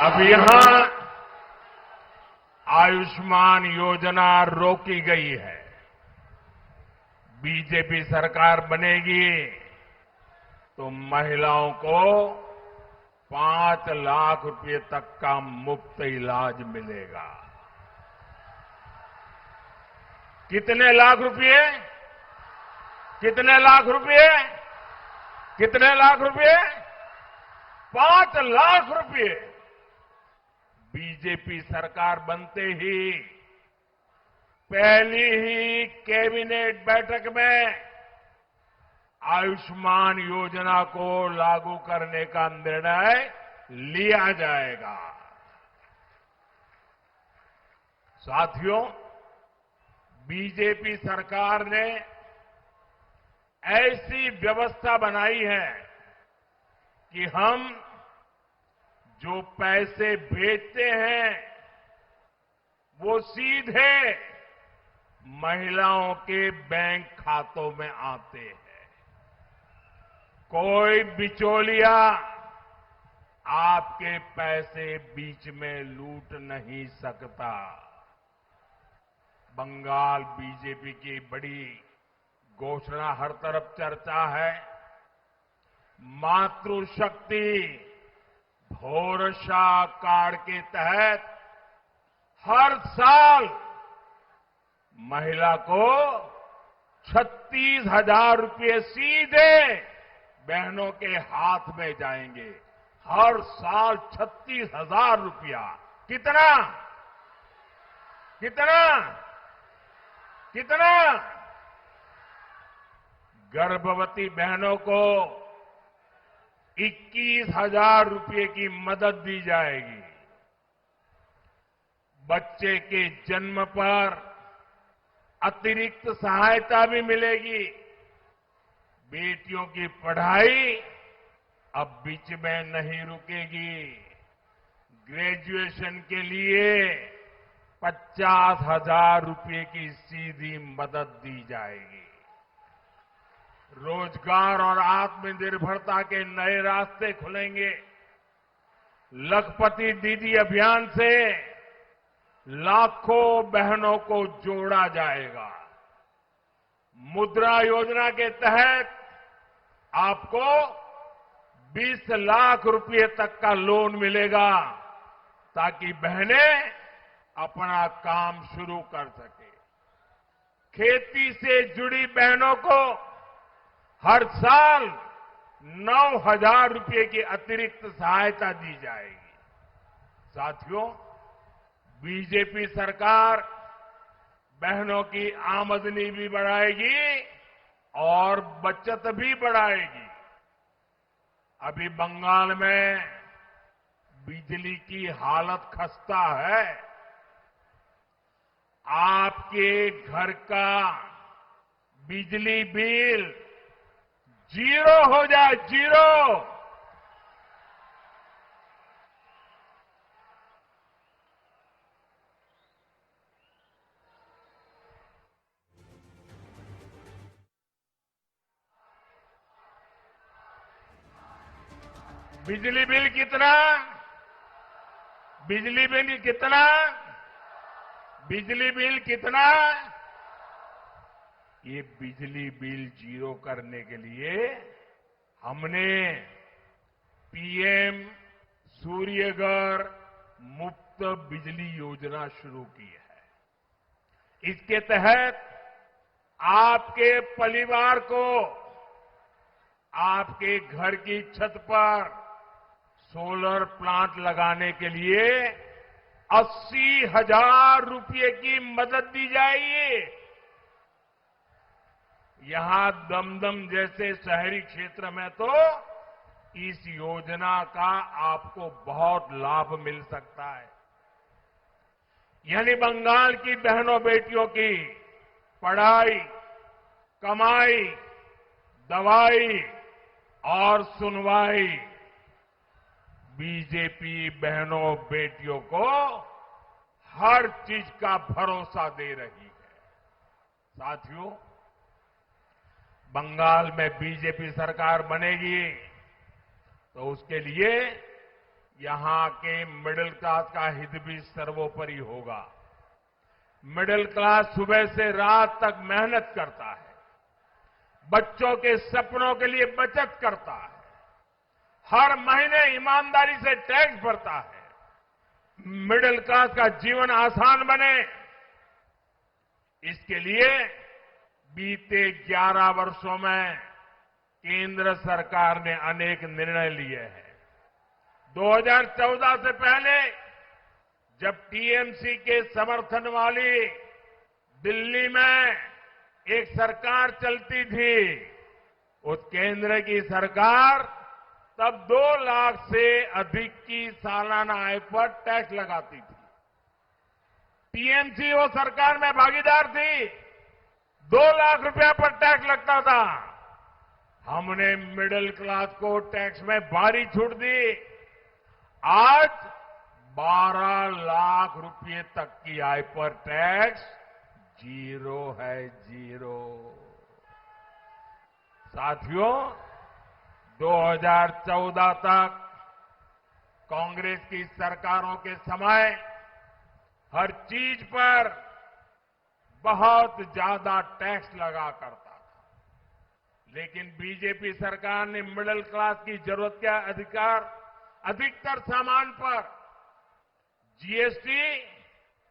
अब यहां आयुष्मान योजना रोकी गई है। बीजेपी सरकार बनेगी तो महिलाओं को 5 लाख रुपए तक का मुफ्त इलाज मिलेगा। कितने लाख रुपए? कितने लाख रुपए? कितने लाख रुपए? 5 लाख रुपए। बीजेपी सरकार बनते ही पहली ही कैबिनेट बैठक में आयुष्मान योजना को लागू करने का निर्णय लिया जाएगा। साथियों, बीजेपी सरकार ने ऐसी व्यवस्था बनाई है कि हम जो पैसे भेजते हैं वो सीधे महिलाओं के बैंक खातों में आते हैं। कोई बिचौलिया आपके पैसे बीच में लूट नहीं सकता। बंगाल बीजेपी की बड़ी घोषणा हर तरफ चर्चा है। मातृशक्ति भरोसा कार्ड के तहत हर साल महिला को 36,000 रुपये सीधे बहनों के हाथ में जाएंगे। हर साल 36,000 रुपया। कितना? कितना? कितना? गर्भवती बहनों को 21,000 रुपये की मदद दी जाएगी। बच्चे के जन्म पर अतिरिक्त सहायता भी मिलेगी। बेटियों की पढ़ाई अब बीच में नहीं रुकेगी। ग्रेजुएशन के लिए 50,000 रुपये की सीधी मदद दी जाएगी। रोजगार और आत्मनिर्भरता के नए रास्ते खुलेंगे। लखपति दीदी अभियान से लाखों बहनों को जोड़ा जाएगा। मुद्रा योजना के तहत आपको 20 लाख रुपए तक का लोन मिलेगा ताकि बहनें अपना काम शुरू कर सके। खेती से जुड़ी बहनों को हर साल 9,000 रुपये की अतिरिक्त सहायता दी जाएगी। साथियों, बीजेपी सरकार बहनों की आमदनी भी बढ़ाएगी और बचत भी बढ़ाएगी। अभी बंगाल में बिजली की हालत खस्ता है। आपके घर का बिजली बिल 0 हो जाए, 0। बिजली बिल कितना? बिजली बिल कितना? बिजली बिल कितना? ये बिजली बिल 0 करने के लिए हमने पीएम सूर्यघर मुफ्त बिजली योजना शुरू की है। इसके तहत आपके परिवार को आपके घर की छत पर सोलर प्लांट लगाने के लिए 80,000 रुपये की मदद दी जाएगी। यहां दमदम जैसे शहरी क्षेत्र में तो इस योजना का आपको बहुत लाभ मिल सकता है। यानी बंगाल की बहनों बेटियों की पढ़ाई, कमाई, दवाई और सुनवाई बीजेपी बहनों बेटियों को हर चीज का भरोसा दे रही है। साथियों, बंगाल में बीजेपी सरकार बनेगी तो उसके लिए यहां के मिडिल क्लास का हित भी सर्वोपरि होगा। मिडिल क्लास सुबह से रात तक मेहनत करता है, बच्चों के सपनों के लिए बचत करता है, हर महीने ईमानदारी से टैक्स भरता है। मिडिल क्लास का जीवन आसान बने, इसके लिए बीते 11 वर्षों में केंद्र सरकार ने अनेक निर्णय लिए हैं। 2014 से पहले जब टीएमसी के समर्थन वाली दिल्ली में एक सरकार चलती थी, उस केंद्र की सरकार तब 2 लाख से अधिक की सालाना आय पर टैक्स लगाती थी। टीएमसी वो सरकार में भागीदार थी, 2 लाख रुपया पर टैक्स लगता था। हमने मिडिल क्लास को टैक्स में भारी छूट दी। आज 12 लाख रुपए तक की आय पर टैक्स जीरो है, जीरो। साथियों, 2014 तक कांग्रेस की सरकारों के समय हर चीज पर बहुत ज्यादा टैक्स लगा करता था, लेकिन बीजेपी सरकार ने मिडिल क्लास की जरूरत के अधिकतर सामान पर जीएसटी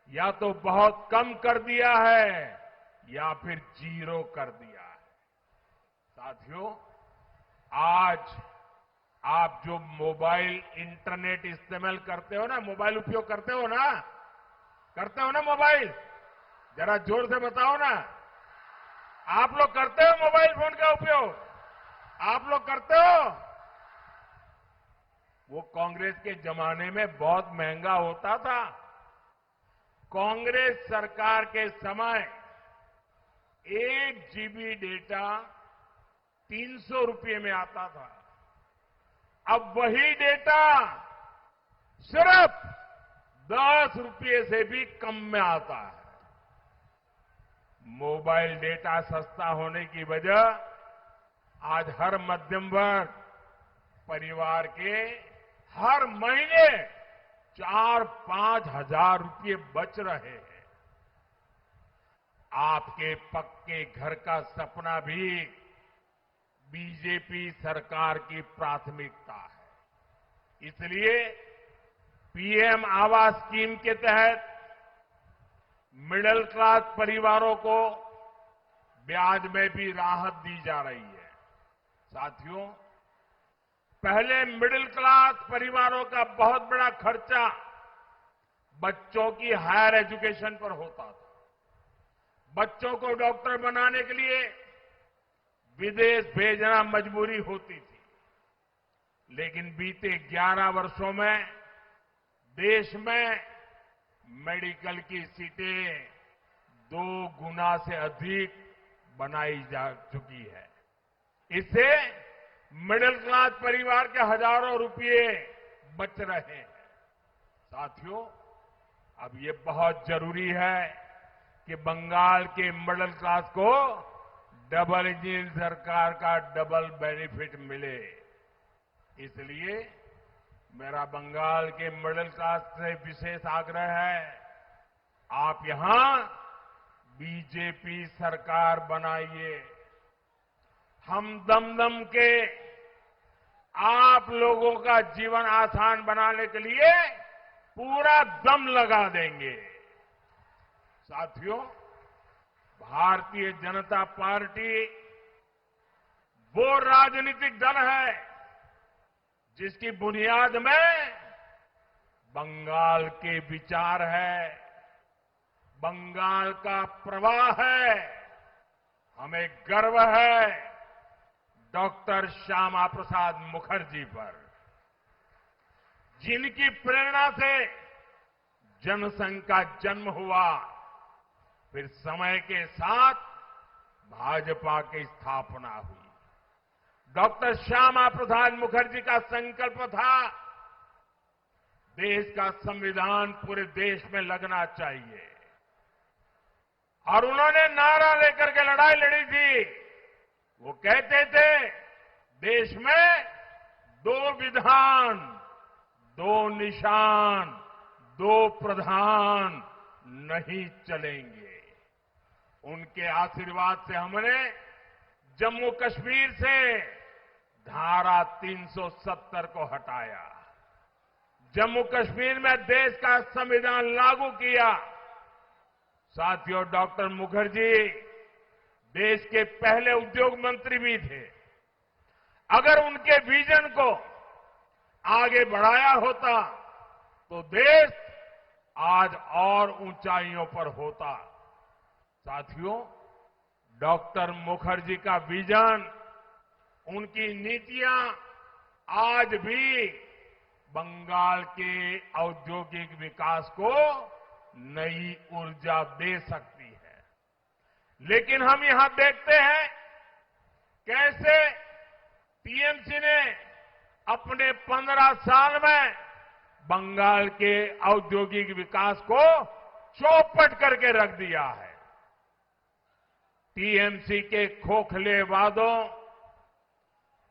या तो बहुत कम कर दिया है या फिर जीरो कर दिया है। साथियों, आज आप जो मोबाइल इंटरनेट इस्तेमाल करते हो ना, मोबाइल उपयोग करते हो ना मोबाइल, जरा जोर से बताओ ना। आप लोग करते हो मोबाइल फोन का उपयोग? आप लोग करते हो? वो कांग्रेस के जमाने में बहुत महंगा होता था। कांग्रेस सरकार के समय 1 जीबी डेटा 300 रुपये में आता था। अब वही डेटा सिर्फ 10 रुपये से भी कम में आता है। मोबाइल डेटा सस्ता होने की वजह आज हर मध्यम वर्ग परिवार के हर महीने 4-5 हजार रुपये बच रहे हैं। आपके पक्के घर का सपना भी बीजेपी सरकार की प्राथमिकता है। इसलिए पीएम आवास स्कीम के तहत मिडिल क्लास परिवारों को ब्याज में भी राहत दी जा रही है। साथियों, पहले मिडिल क्लास परिवारों का बहुत बड़ा खर्चा बच्चों की हायर एजुकेशन पर होता था। बच्चों को डॉक्टर बनाने के लिए विदेश भेजना मजबूरी होती थी, लेकिन बीते 11 वर्षों में देश में मेडिकल की सीटें 2 गुना से अधिक बनाई जा चुकी है। इससे मिडिल क्लास परिवार के हजारों रुपये बच रहे हैं। साथियों, अब ये बहुत जरूरी है कि बंगाल के मिडिल क्लास को डबल इंजन सरकार का डबल बेनिफिट मिले। इसलिए मेरा बंगाल के मिडिल क्लास से विशेष आग्रह है, आप यहां बीजेपी सरकार बनाइए। हम दम के आप लोगों का जीवन आसान बनाने के लिए पूरा दम लगा देंगे। साथियों, भारतीय जनता पार्टी वो राजनीतिक दल है जिसकी बुनियाद में बंगाल के विचार है, बंगाल का प्रवाह है। हमें गर्व है डॉक्टर श्यामा प्रसाद मुखर्जी पर, जिनकी प्रेरणा से जनसंघ का जन्म हुआ, फिर समय के साथ भाजपा की स्थापना हुई। डॉक्टर श्यामा प्रसाद मुखर्जी का संकल्प था, देश का संविधान पूरे देश में लगना चाहिए, और उन्होंने नारा लेकर के लड़ाई लड़ी थी। वो कहते थे, देश में 2 विधान, दो निशान, दो प्रधान नहीं चलेंगे। उनके आशीर्वाद से हमने जम्मू कश्मीर से धारा 370 को हटाया, जम्मू कश्मीर में देश का संविधान लागू किया। साथियों, डॉक्टर मुखर्जी देश के पहले उद्योग मंत्री भी थे। अगर उनके विजन को आगे बढ़ाया होता तो देश आज और ऊंचाइयों पर होता। साथियों, डॉक्टर मुखर्जी का विजन, उनकी नीतियां आज भी बंगाल के औद्योगिक विकास को नई ऊर्जा दे सकती है। लेकिन हम यहां देखते हैं कैसे टीएमसी ने अपने 15 साल में बंगाल के औद्योगिक विकास को चौपट करके रख दिया है। टीएमसी के खोखले वादों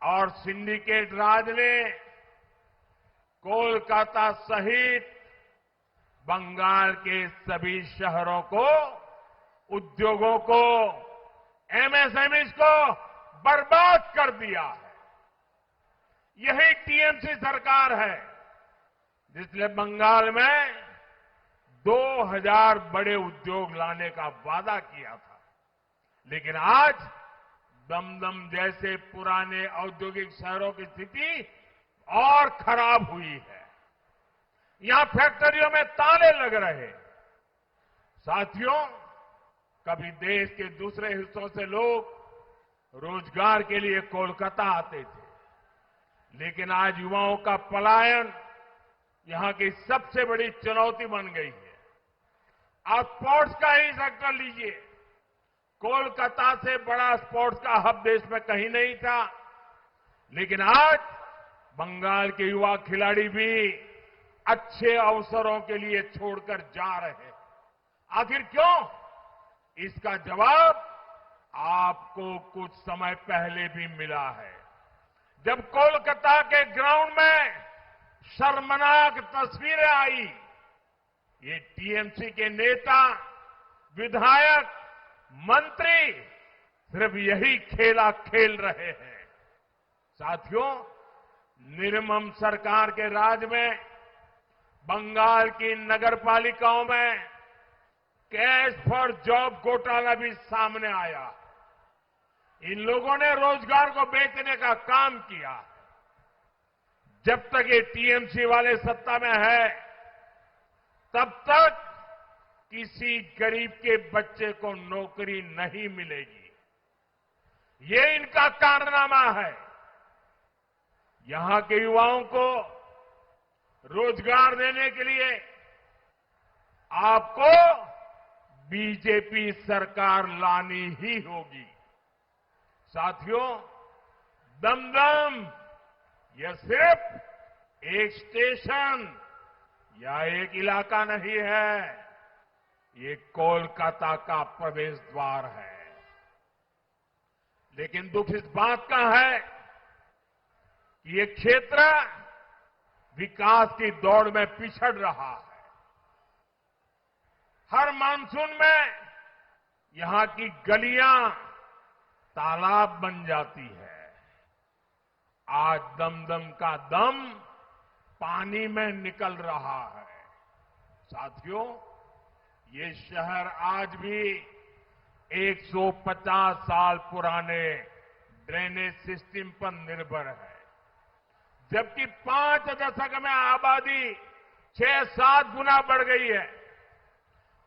और सिंडिकेट राज ने कोलकाता सहित बंगाल के सभी शहरों को, उद्योगों को, एमएसएमईज को बर्बाद कर दिया है। यही टीएमसी सरकार है जिसने बंगाल में 2000 बड़े उद्योग लाने का वादा किया था। लेकिन आज दमदम जैसे पुराने औद्योगिक शहरों की स्थिति और खराब हुई है। यहां फैक्ट्रियों में ताले लग रहे। साथियों, कभी देश के दूसरे हिस्सों से लोग रोजगार के लिए कोलकाता आते थे, लेकिन आज युवाओं का पलायन यहां की सबसे बड़ी चुनौती बन गई है। आप स्पोर्ट्स का ही सेक्टर लीजिए, कोलकाता से बड़ा स्पोर्ट्स का हब देश में कहीं नहीं था, लेकिन आज बंगाल के युवा खिलाड़ी भी अच्छे अवसरों के लिए छोड़कर जा रहे हैं। आखिर क्यों? इसका जवाब आपको कुछ समय पहले भी मिला है, जब कोलकाता के ग्राउंड में शर्मनाक तस्वीरें आई। ये टीएमसी के नेता, विधायक, मंत्री सिर्फ यही खेला खेल रहे हैं। साथियों, निर्मम सरकार के राज में बंगाल की नगरपालिकाओं में कैश फॉर जॉब घोटाला भी सामने आया। इन लोगों ने रोजगार को बेचने का काम किया। जब तक ये टीएमसी वाले सत्ता में है, तब तक किसी गरीब के बच्चे को नौकरी नहीं मिलेगी। ये इनका कारनामा है। यहां के युवाओं को रोजगार देने के लिए आपको बीजेपी सरकार लानी ही होगी। साथियों, दमदम यह सिर्फ एक स्टेशन या एक इलाका नहीं है, ये कोलकाता का प्रवेश द्वार है। लेकिन दुख इस बात का है कि ये क्षेत्र विकास की दौड़ में पिछड़ रहा है। हर मानसून में यहां की गलियां तालाब बन जाती है। आज दमदम का दम पानी में निकल रहा है। साथियों, ये शहर आज भी 150 साल पुराने ड्रेनेज सिस्टम पर निर्भर है, जबकि 5 दशक में आबादी 6-7 गुना बढ़ गई है।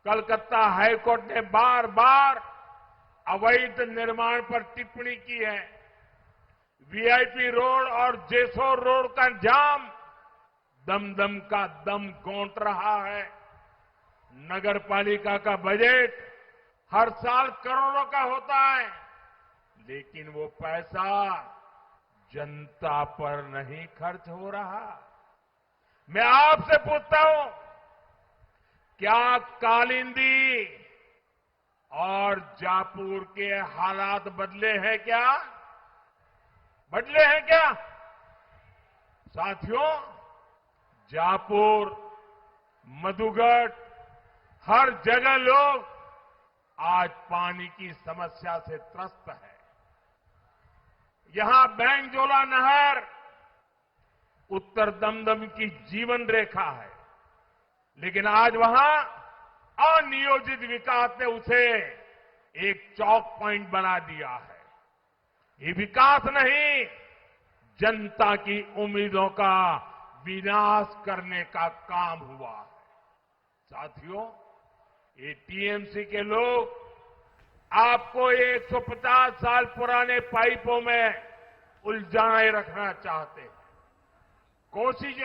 कलकत्ता हाईकोर्ट ने बार बार अवैध निर्माण पर टिप्पणी की है। वीआईपी रोड और जेसोर रोड का जाम दमदम का दम घोंट रहा है। नगर पालिका का बजट हर साल करोड़ों का होता है, लेकिन वो पैसा जनता पर नहीं खर्च हो रहा। मैं आपसे पूछता हूं, क्या कालिंदी और जापुर के हालात बदले हैं क्या? बदले हैं क्या? साथियों, जापुर, मधुगढ़, हर जगह लोग आज पानी की समस्या से त्रस्त है। यहां बैंगजोला नहर उत्तर दमदम की जीवन रेखा है, लेकिन आज वहां अनियोजित विकास ने उसे एक चौक पॉइंट बना दिया है। ये विकास नहीं, जनता की उम्मीदों का विनाश करने का काम हुआ है। साथियों, ये टीएमसी के लोग आपको 150 साल पुराने पाइपों में उलझाए रखना चाहते हैं। कोशिश